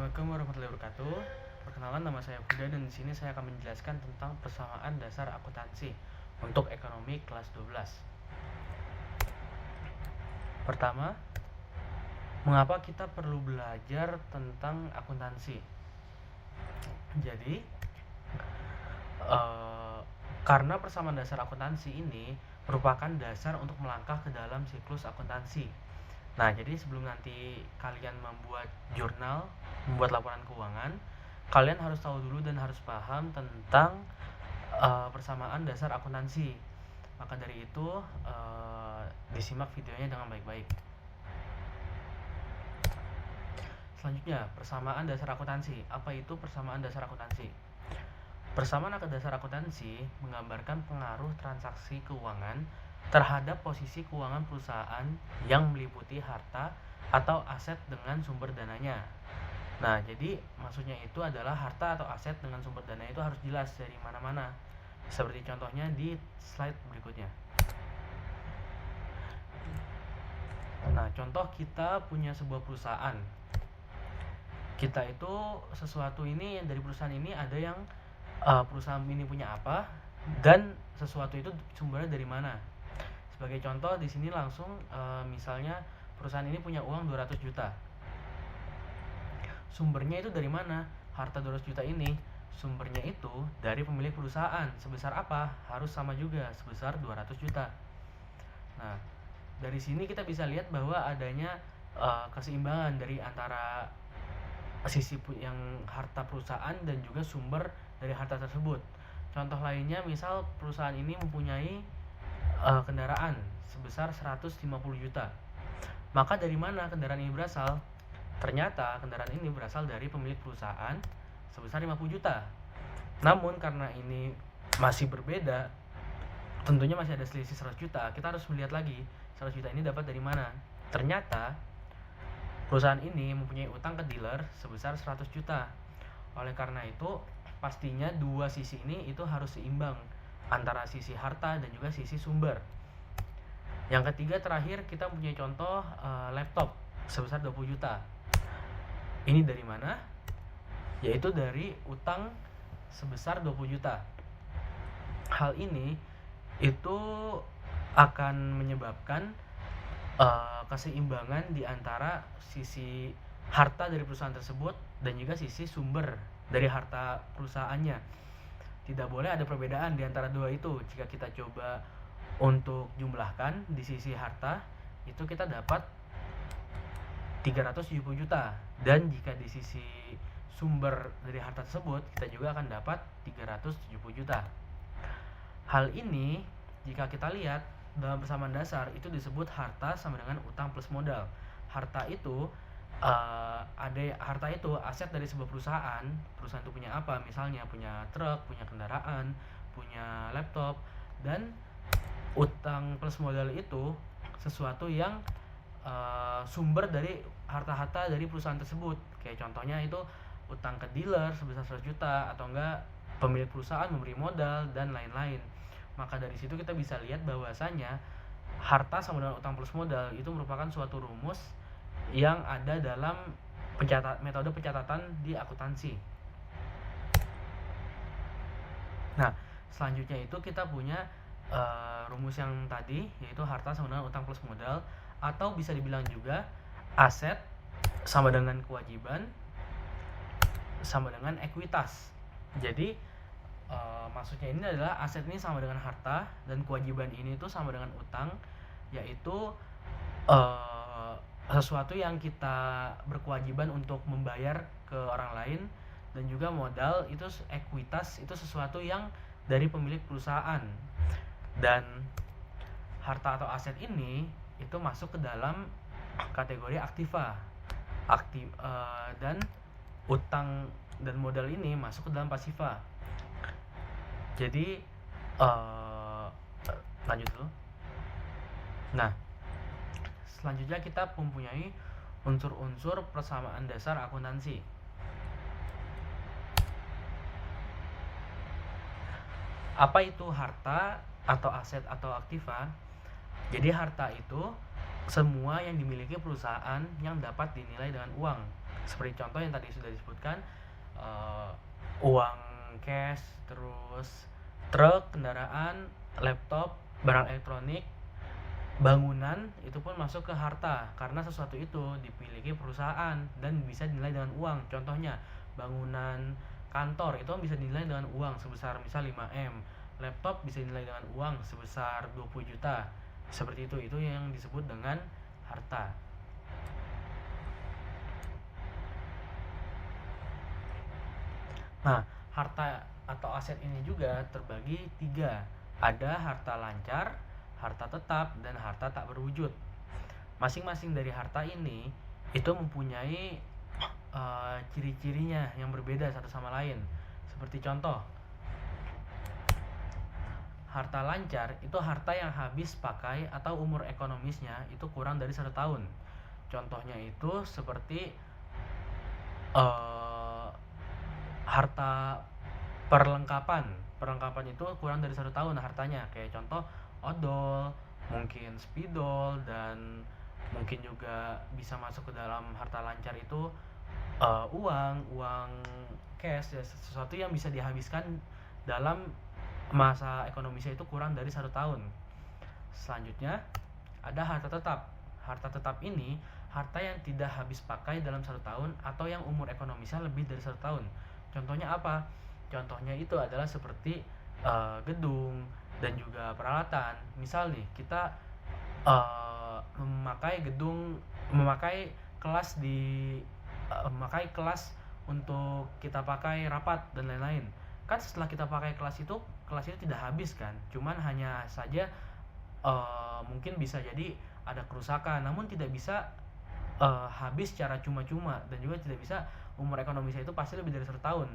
Assalamualaikum warahmatullahi wabarakatuh. Perkenalkan, nama saya Huda dan di sini saya akan menjelaskan tentang persamaan dasar akuntansi untuk ekonomi kelas 12. Pertama, mengapa kita perlu belajar tentang akuntansi? Jadi, karena persamaan dasar akuntansi ini merupakan dasar untuk melangkah ke dalam siklus akuntansi. Nah, jadi sebelum nanti kalian membuat jurnal, membuat laporan keuangan, kalian harus tahu dulu dan harus paham tentang persamaan dasar akuntansi. Maka dari itu, disimak videonya dengan baik-baik. Selanjutnya, persamaan dasar akuntansi. Apa itu persamaan dasar akuntansi? Persamaan dasar akuntansi menggambarkan pengaruh transaksi keuangan terhadap posisi keuangan perusahaan yang meliputi harta atau aset dengan sumber dananya. Nah, jadi maksudnya itu adalah harta atau aset dengan sumber dana itu harus jelas dari mana-mana. Seperti contohnya di slide berikutnya. Nah, contoh kita punya sebuah perusahaan. Kita itu sesuatu ini dari perusahaan ini ada yang perusahaan ini punya apa dan sesuatu itu sumbernya dari mana. Sebagai contoh di sini langsung misalnya perusahaan ini punya uang 200 juta. Sumbernya itu dari mana? Harta 200 juta ini sumbernya itu dari pemilik perusahaan. Sebesar apa? Harus sama juga, sebesar 200 juta. Nah, dari sini kita bisa lihat bahwa adanya keseimbangan dari antara sisi yang harta perusahaan dan juga sumber dari harta tersebut. Contoh lainnya, misal perusahaan ini mempunyai kendaraan sebesar 150 juta. Maka dari mana kendaraan ini berasal? Ternyata kendaraan ini berasal dari pemilik perusahaan sebesar 50 juta. Namun karena ini masih berbeda, tentunya masih ada selisih 100 juta. Kita harus melihat lagi 100 juta ini dapat dari mana. Ternyata perusahaan ini mempunyai utang ke dealer sebesar 100 juta. Oleh karena itu, pastinya dua sisi ini itu harus seimbang antara sisi harta dan juga sisi sumber. Yang ketiga terakhir, kita punya contoh laptop sebesar 20 juta. Ini dari mana? Yaitu dari utang sebesar 20 juta. Hal ini itu akan menyebabkan keseimbangan di antara sisi harta dari perusahaan tersebut dan juga sisi sumber dari harta perusahaannya. Tidak boleh ada perbedaan di antara dua itu. Jika kita coba untuk jumlahkan di sisi harta, itu kita dapat 370 juta. Dan jika di sisi sumber dari harta tersebut, kita juga akan dapat 370 juta. Hal ini jika kita lihat dalam persamaan dasar itu disebut harta sama dengan utang plus modal. Harta itu harta itu aset dari sebuah perusahaan. Perusahaan itu punya apa? Misalnya punya truk, punya kendaraan, punya laptop. Dan utang plus modal itu sesuatu yang sumber dari harta-harta dari perusahaan tersebut. Kayak contohnya itu utang ke dealer sebesar 100 juta, atau enggak pemilik perusahaan memberi modal dan lain-lain. Maka dari situ kita bisa lihat bahwasanya harta sama dengan utang plus modal itu merupakan suatu rumus yang ada dalam metode pencatatan di akuntansi. Nah, selanjutnya itu kita punya rumus yang tadi, yaitu harta sama dengan utang plus modal, atau bisa dibilang juga aset sama dengan kewajiban sama dengan ekuitas. Jadi maksudnya ini adalah aset ini sama dengan harta dan kewajiban ini itu sama dengan utang, yaitu sesuatu yang kita berkewajiban untuk membayar ke orang lain, dan juga modal itu ekuitas itu sesuatu yang dari pemilik perusahaan. Dan harta atau aset ini itu masuk ke dalam kategori aktiva. Dan utang dan modal ini masuk ke dalam pasiva. Jadi lanjut dulu. Nah, selanjutnya kita mempunyai unsur-unsur persamaan dasar akuntansi. Apa itu harta atau aset atau aktiva? Jadi harta itu semua yang dimiliki perusahaan yang dapat dinilai dengan uang. Seperti contoh yang tadi sudah disebutkan, uang cash, terus truk, kendaraan, laptop, barang elektronik, bangunan, itu pun masuk ke harta karena sesuatu itu dimiliki perusahaan dan bisa dinilai dengan uang. Contohnya bangunan kantor itu bisa dinilai dengan uang sebesar misal 5M, laptop bisa dinilai dengan uang sebesar 20 juta. Seperti itu yang disebut dengan harta. Nah, harta atau aset ini juga terbagi 3. Ada harta lancar, harta tetap, dan harta tak berwujud. Masing-masing dari harta ini itu mempunyai ciri-cirinya yang berbeda satu sama lain. Seperti contoh, harta lancar itu harta yang habis pakai atau umur ekonomisnya itu kurang dari 1 tahun. Contohnya itu seperti harta perlengkapan itu kurang dari 1 tahun hartanya, kayak contoh odol, mungkin spidol, dan mungkin juga bisa masuk ke dalam harta lancar itu uang cash, ya, sesuatu yang bisa dihabiskan dalam masa ekonomisnya itu kurang dari 1 tahun. Selanjutnya ada harta tetap. Harta tetap ini harta yang tidak habis pakai dalam 1 tahun atau yang umur ekonomisnya lebih dari 1 tahun. Contohnya apa? Contohnya itu adalah seperti gedung dan juga peralatan. Misal nih, kita memakai kelas untuk kita pakai rapat dan lain-lain. Kan setelah kita pakai kelas itu tidak habis kan, cuman hanya saja mungkin bisa jadi ada kerusakan, namun tidak bisa habis secara cuma-cuma, dan juga tidak bisa umur ekonomisnya itu pasti lebih dari 1 tahun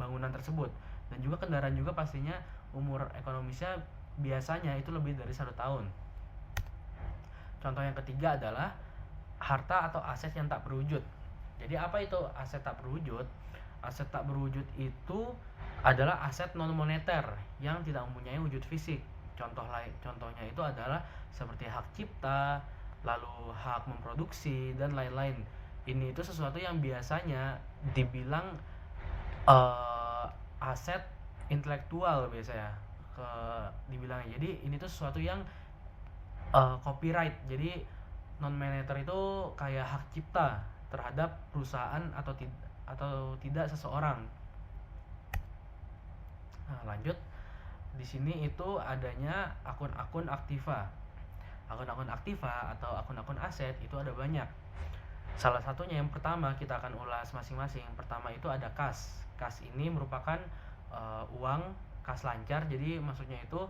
bangunan tersebut. Dan juga kendaraan juga pastinya umur ekonomisnya biasanya itu lebih dari 1 tahun. Contoh yang ketiga adalah harta atau aset yang tak berwujud. Jadi apa itu aset tak berwujud? Aset tak berwujud itu adalah aset non moneter yang tidak mempunyai wujud fisik. Contohnya itu adalah seperti hak cipta, lalu hak memproduksi, dan lain-lain. Ini itu sesuatu yang biasanya dibilang aset intelektual biasanya dibilangnya. Jadi ini tuh sesuatu yang copyright. Jadi non moneter itu kayak hak cipta terhadap perusahaan atau tidak seseorang. Nah, lanjut. Di sini itu adanya akun-akun aktiva. Akun-akun aktiva atau akun-akun aset itu ada banyak. Salah satunya yang pertama kita akan ulas masing-masing. Pertama itu ada kas. Kas ini merupakan uang kas lancar. Jadi maksudnya itu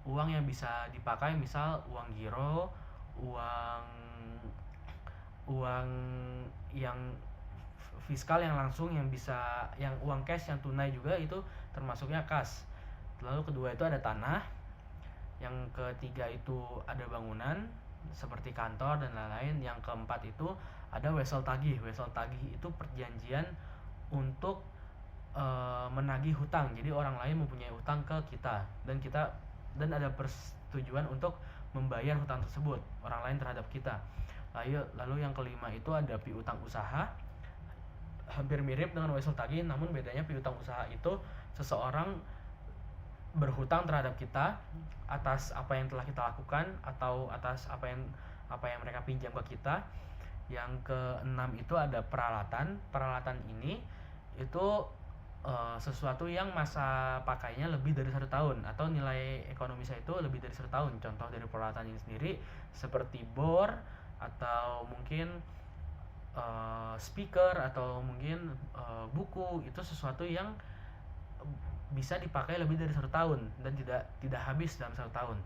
uang yang bisa dipakai, misal uang giro, uang yang fiskal yang langsung, yang uang cash yang tunai juga, itu termasuknya kas. Lalu kedua itu ada tanah. Yang ketiga itu ada bangunan seperti kantor dan lain-lain. Yang keempat itu ada wesel tagih. Wesel tagih itu perjanjian untuk menagih hutang. Jadi orang lain mempunyai hutang ke kita dan ada persetujuan untuk membayar hutang tersebut orang lain terhadap kita. Lalu yang kelima itu ada piutang usaha. Hampir mirip dengan wesel tagih, namun bedanya piutang usaha itu seseorang berhutang terhadap kita atas apa yang telah kita lakukan atau atas apa yang mereka pinjam ke kita. Yang keenam itu ada peralatan. Peralatan ini itu sesuatu yang masa pakainya lebih dari 1 tahun atau nilai ekonomisnya itu lebih dari 1 tahun. Contoh dari peralatan ini sendiri seperti bor, atau mungkin speaker, atau mungkin buku. Itu sesuatu yang bisa dipakai lebih dari 1 tahun dan tidak habis dalam 1 tahun.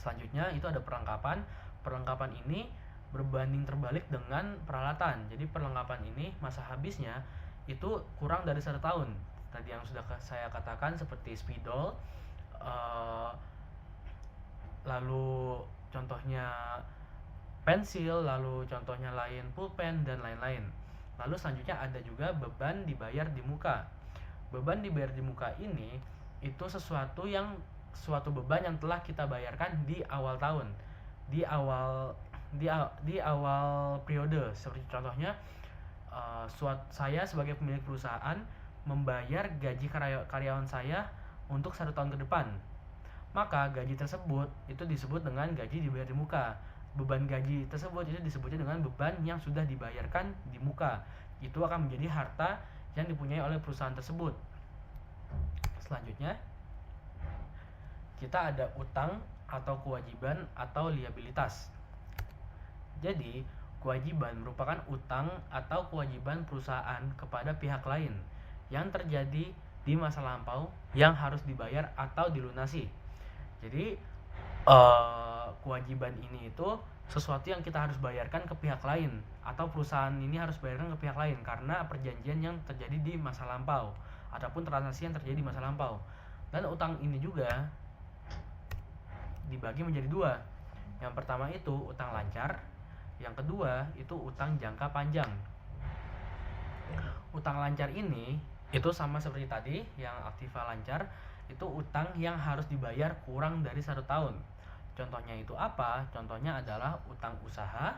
Selanjutnya itu ada perlengkapan. Perlengkapan ini berbanding terbalik dengan peralatan. Jadi perlengkapan ini masa habisnya itu kurang dari 1 tahun. Tadi yang sudah saya katakan seperti spidol, lalu contohnya pensil, lalu contohnya lain pulpen, dan lain-lain. Lalu selanjutnya ada juga beban dibayar di muka. Beban dibayar di muka ini itu suatu beban yang telah kita bayarkan di awal tahun, di awal periode. Seperti contohnya saya sebagai pemilik perusahaan membayar gaji karyawan saya untuk 1 tahun ke depan, maka gaji tersebut itu disebut dengan gaji dibayar di muka. Beban gaji tersebut itu disebutnya dengan beban yang sudah dibayarkan di muka. Itu akan menjadi harta yang dipunyai oleh perusahaan tersebut. Selanjutnya, kita ada utang atau kewajiban atau liabilitas. Jadi, kewajiban merupakan utang atau kewajiban perusahaan kepada pihak lain yang terjadi di masa lampau yang harus dibayar atau dilunasi. Jadi, kewajiban ini itu sesuatu yang kita harus bayarkan ke pihak lain, atau perusahaan ini harus bayarkan ke pihak lain karena perjanjian yang terjadi di masa lampau ataupun transaksi yang terjadi di masa lampau. Dan utang ini juga dibagi menjadi 2. Yang pertama itu utang lancar, yang kedua itu utang jangka panjang. Utang lancar ini itu sama seperti tadi yang aktiva lancar, itu utang yang harus dibayar kurang dari 1 tahun. Contohnya itu apa? Contohnya adalah utang usaha,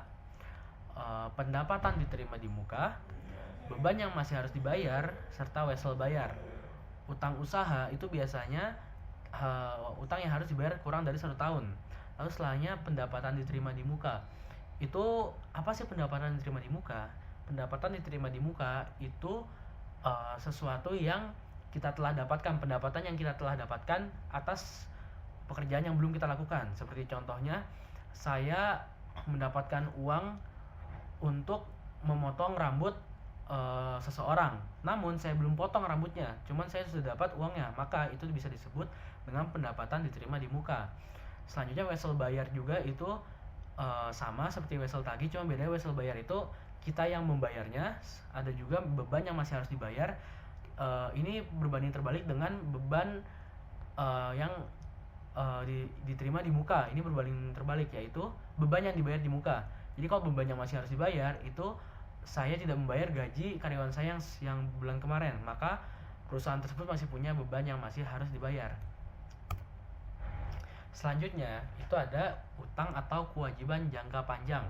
pendapatan diterima di muka, beban yang masih harus dibayar, serta wesel bayar. Utang usaha itu biasanya utang yang harus dibayar kurang dari 1 tahun. Lalu setelahnya pendapatan diterima di muka. Itu apa sih pendapatan diterima di muka? Pendapatan diterima di muka itu sesuatu yang kita telah dapatkan, pendapatan yang kita telah dapatkan atas pekerjaan yang belum kita lakukan. Seperti contohnya, saya mendapatkan uang untuk memotong rambut seseorang, namun saya belum potong rambutnya, cuman saya sudah dapat uangnya, maka itu bisa disebut dengan pendapatan diterima di muka. Selanjutnya wesel bayar juga itu sama seperti wesel tagih, cuma bedanya wesel bayar itu kita yang membayarnya, ada juga beban yang masih harus dibayar. Ini berbanding terbalik dengan beban yang diterima di muka. Ini berbanding terbalik, yaitu beban yang dibayar di muka. Jadi kalau beban yang masih harus dibayar itu saya tidak membayar gaji karyawan saya yang bulan kemarin, maka perusahaan tersebut masih punya beban yang masih harus dibayar. Selanjutnya itu ada utang atau kewajiban jangka panjang.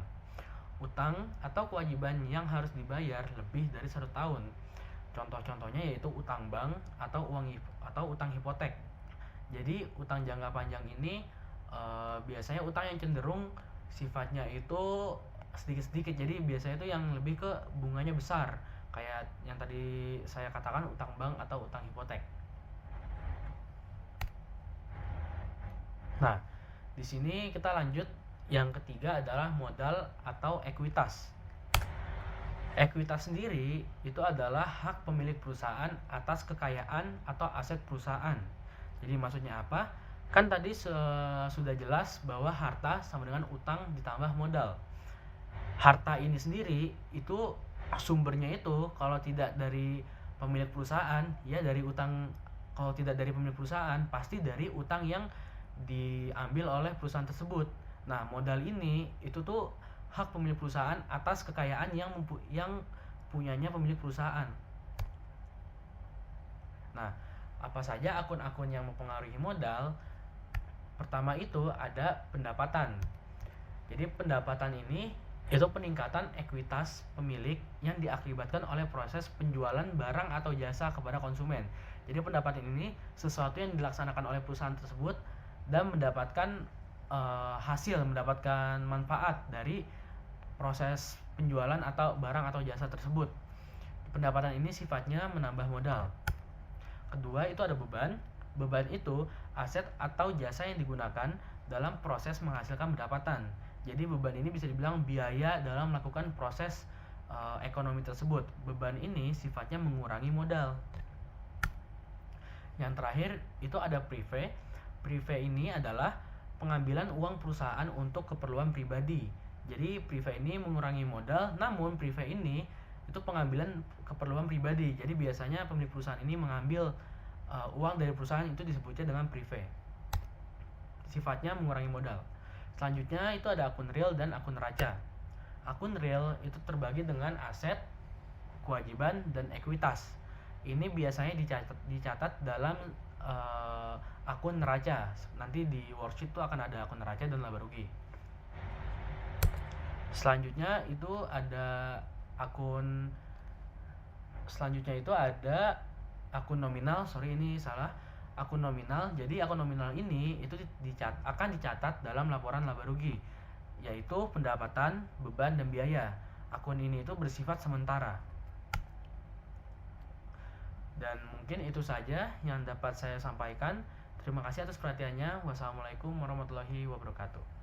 Utang atau kewajiban yang harus dibayar lebih dari 1 tahun. Contoh-contohnya yaitu utang bank atau utang hipotek. Jadi utang jangka panjang ini biasanya utang yang cenderung sifatnya itu sedikit-sedikit. Jadi biasanya itu yang lebih ke bunganya besar, kayak yang tadi saya katakan utang bank atau utang hipotek. Nah, di sini kita lanjut. Yang ketiga adalah modal atau ekuitas. Ekuitas sendiri itu adalah hak pemilik perusahaan atas kekayaan atau aset perusahaan. Jadi maksudnya apa? Kan tadi sudah jelas bahwa harta sama dengan utang ditambah modal. Harta ini sendiri itu sumbernya itu kalau tidak dari pemilik perusahaan, ya dari utang. Kalau tidak dari pemilik perusahaan, pasti dari utang yang diambil oleh perusahaan tersebut. Nah, modal ini itu tuh hak pemilik perusahaan atas kekayaan yang punyanya pemilik perusahaan. Nah, apa saja akun-akun yang mempengaruhi modal? Pertama itu ada pendapatan. Jadi pendapatan ini itu peningkatan ekuitas pemilik yang diakibatkan oleh proses penjualan barang atau jasa kepada konsumen. Jadi pendapatan ini sesuatu yang dilaksanakan oleh perusahaan tersebut dan mendapatkan mendapatkan manfaat dari proses penjualan atau barang atau jasa tersebut. Pendapatan ini sifatnya menambah modal. Kedua itu ada beban. Beban itu aset atau jasa yang digunakan dalam proses menghasilkan pendapatan. Jadi beban ini bisa dibilang biaya dalam melakukan proses ekonomi tersebut. Beban ini sifatnya mengurangi modal. Yang terakhir itu ada prive. Prive ini adalah pengambilan uang perusahaan untuk keperluan pribadi. Jadi prive ini mengurangi modal, namun prive ini itu pengambilan keperluan pribadi. Jadi biasanya pemilik perusahaan ini mengambil uang dari perusahaan, itu disebutnya dengan prive. Sifatnya mengurangi modal. Selanjutnya itu ada akun real dan akun neraca. Akun real itu terbagi dengan aset, kewajiban, dan ekuitas. Ini biasanya dicatat dalam akun neraca. Nanti di worksheet itu akan ada akun neraca dan laba rugi. Selanjutnya itu ada akun selanjutnya itu ada akun nominal. Akun nominal. Jadi akun nominal ini itu akan dicatat dalam laporan laba rugi, yaitu pendapatan, beban, dan biaya. Akun ini itu bersifat sementara. Dan mungkin itu saja yang dapat saya sampaikan. Terima kasih atas perhatiannya. Wassalamualaikum warahmatullahi wabarakatuh.